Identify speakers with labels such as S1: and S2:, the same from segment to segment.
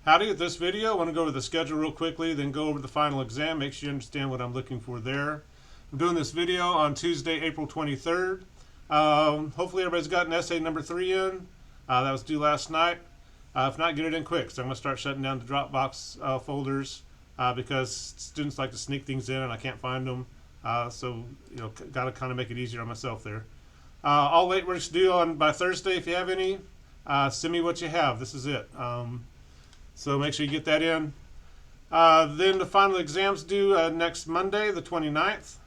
S1: Howdy, with this video, I want to go over the schedule real quickly, then go over the final exam, make sure you understand what I'm looking for there. I'm doing this video on Tuesday, April 23rd. Hopefully everybody's got an essay number 3 in. That was due last night. If not, get it in quick, so I'm going to start shutting down the Dropbox folders because students like to sneak things in and I can't find them. So, got to kind of make it easier on myself there. All late works due by Thursday. If you have any, send me what you have. This is it. So make sure you get that in. Then the final exam's due next Monday, the 29th.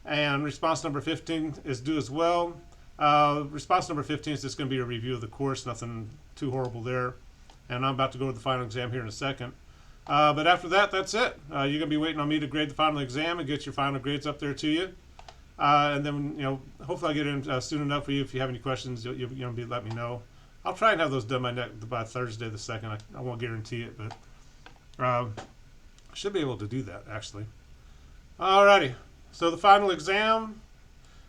S1: And response number 15 is due as well. Response number 15 is just going to be a review of the course, nothing too horrible there. And I'm about to go to the final exam here in a second. But after that, that's it. You're going to be waiting on me to grade the final exam and get your final grades up there to you. And then, hopefully I get in soon enough for you. If you have any questions, you'll let me know. I'll try and have those done by Thursday the 2nd. I won't guarantee it, but I should be able to do that, actually. Alrighty. So the final exam,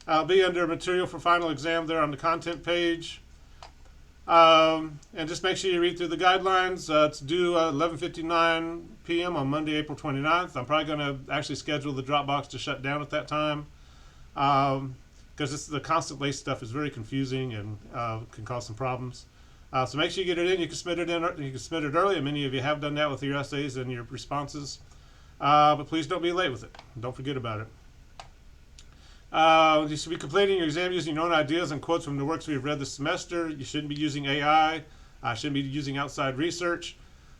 S1: I'll be under material for final exam there on the content page. And just make sure you read through the guidelines. It's due 11:59 p.m. on Monday, April 29th. I'm probably going to actually schedule the Dropbox to shut down at that time. Because the constant late stuff is very confusing and can cause some problems. So make sure you get it in. You can submit it in. You can submit it early, and many of you have done that with your essays and your responses. But please don't be late with it. Don't forget about it. You should be completing your exam using your own ideas and quotes from the works we've read this semester. You shouldn't be using AI. Shouldn't be using outside research.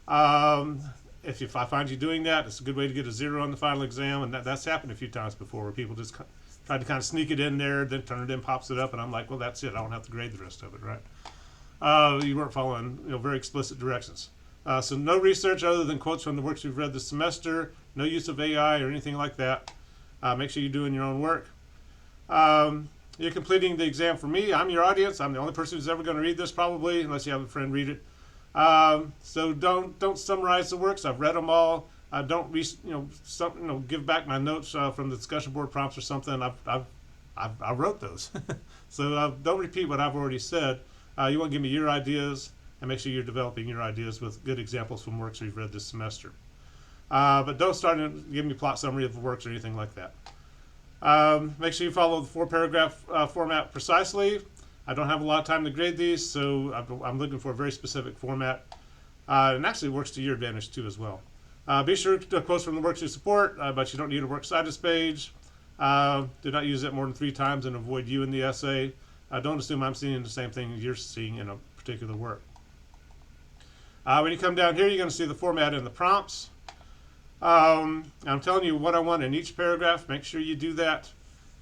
S1: If I find you doing that, it's a good way to get a 0 on the final exam, and that's happened a few times before, where people just tried to kind of sneak it in there, then turn it in, pops it up, and I'm like, well, that's it. I don't have to grade the rest of it, right? You weren't following, very explicit directions. So no research other than quotes from the works we've read this semester. No use of AI or anything like that. Make sure you're doing your own work. You're completing the exam for me. I'm your audience. I'm the only person who's ever going to read this, probably, unless you have a friend read it. So don't summarize the works. I've read them all. Don't give back my notes from the discussion board prompts or something. I wrote those, so don't repeat what I've already said. You want to give me your ideas and make sure you're developing your ideas with good examples from works we've read this semester. But don't start to give me plot summary of the works or anything like that. Make sure you follow the 4-paragraph format precisely. I don't have a lot of time to grade these, so I'm looking for a very specific format. And actually works to your advantage too as well. Be sure to quote from the works you support, but you don't need a works citus page. Do not use it more than 3 times and avoid you in the essay. Don't assume I'm seeing the same thing you're seeing in a particular work. When you come down here, you're going to see the format and the prompts. I'm telling you what I want in each paragraph. Make sure you do that.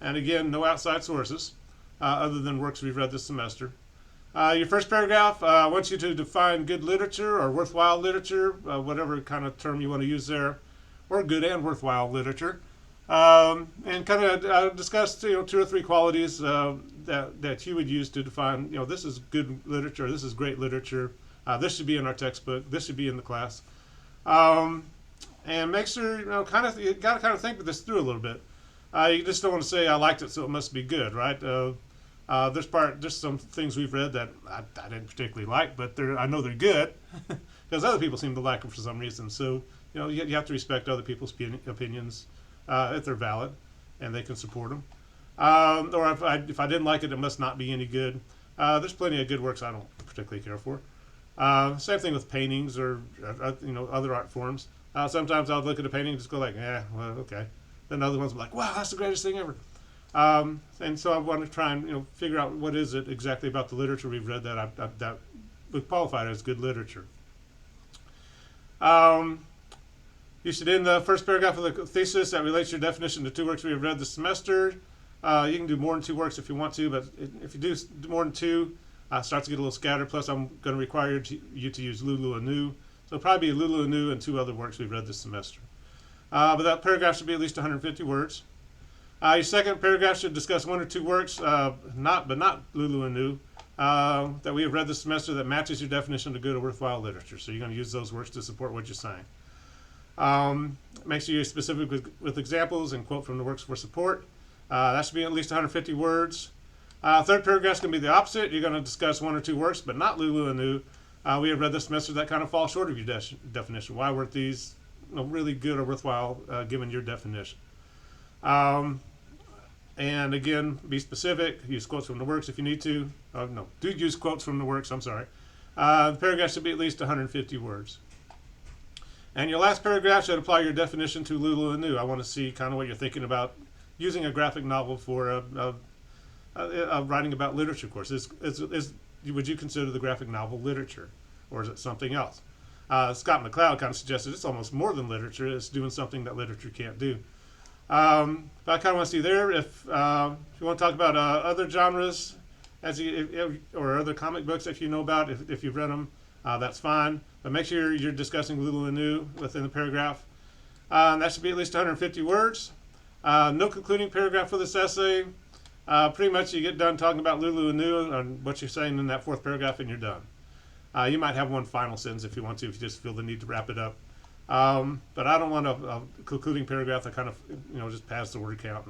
S1: And again, no outside sources other than works we've read this semester. Your first paragraph, I want you to define good literature or worthwhile literature, whatever kind of term you want to use there, or good and worthwhile literature, and kind of discuss 2 or 3 qualities that you would use to define, this is good literature, this is great literature, this should be in our textbook, this should be in the class, and make sure you got to kind of think this through a little bit. You just don't want to say I liked it, so it must be good, right? There's some things we've read that I didn't particularly like, but I know they're good because other people seem to like them for some reason. So you have to respect other people's opinions if they're valid and they can support them. Or if I didn't like it, it must not be any good. There's plenty of good works I don't particularly care for. Same thing with paintings or other art forms. Sometimes I'll look at a painting and just go like, well, okay. Then other ones will be like, wow, that's the greatest thing ever. And so I want to try and figure out what is it exactly about the literature we've read that would qualify as good literature. You should end the first paragraph of the thesis that relates your definition to 2 works we have read this semester. You can do more than 2 works if you want to, but if you do more than 2, it starts to get a little scattered. Plus, I'm going to require you to use Lulu Anew. So it'll probably be Lulu Anew and 2 other works we've read this semester. But that paragraph should be at least 150 words. Your second paragraph should discuss 1 or 2 works, not Lulu Anew, that we have read this semester that matches your definition of good or worthwhile literature. So you're going to use those works to support what you're saying. Make sure you're specific with examples and quote from the works for support. That should be at least 150 words. Third paragraph is going to be the opposite. You're going to discuss 1 or 2 works, but not Lulu Anew, we have read this semester that kind of fall short of your definition. Why weren't these really good or worthwhile given your definition? And again, be specific. Use quotes from the works if you need to. Oh, no, do use quotes from the works. I'm sorry. The paragraph should be at least 150 words. And your last paragraph should apply your definition to Lulu and New. I want to see kind of what you're thinking about using a graphic novel for writing about literature course. Would you consider the graphic novel literature, or is it something else? Scott McCloud kind of suggested it's almost more than literature. It's doing something that literature can't do. But I kind of want to see there if you want to talk about other genres or other comic books if you know about, if you've read them, that's fine. But make sure you're discussing Lulu and New within the paragraph. That should be at least 150 words. No concluding paragraph for this essay. Pretty much you get done talking about Lulu and New and what you're saying in that fourth paragraph and you're done. You might have one final sentence if you want to, if you just feel the need to wrap it up. But I don't want a concluding paragraph that kind of, just pads the word count.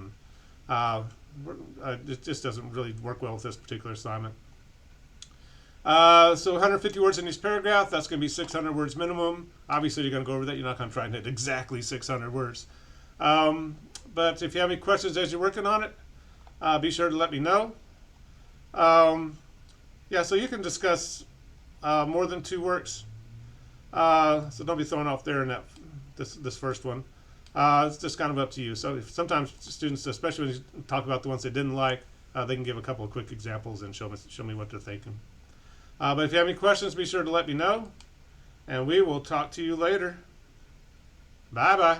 S1: And it just doesn't really work well with this particular assignment. So 150 words in each paragraph, that's going to be 600 words minimum. Obviously, you're going to go over that. You're not going to try and hit exactly 600 words. But if you have any questions as you're working on it, be sure to let me know. So you can discuss more than 2 works. So don't be thrown off there in this first one. It's just kind of up to you. So sometimes students, especially when you talk about the ones they didn't like, they can give a couple of quick examples and show me what they're thinking. But if you have any questions, be sure to let me know. And we will talk to you later. Bye-bye.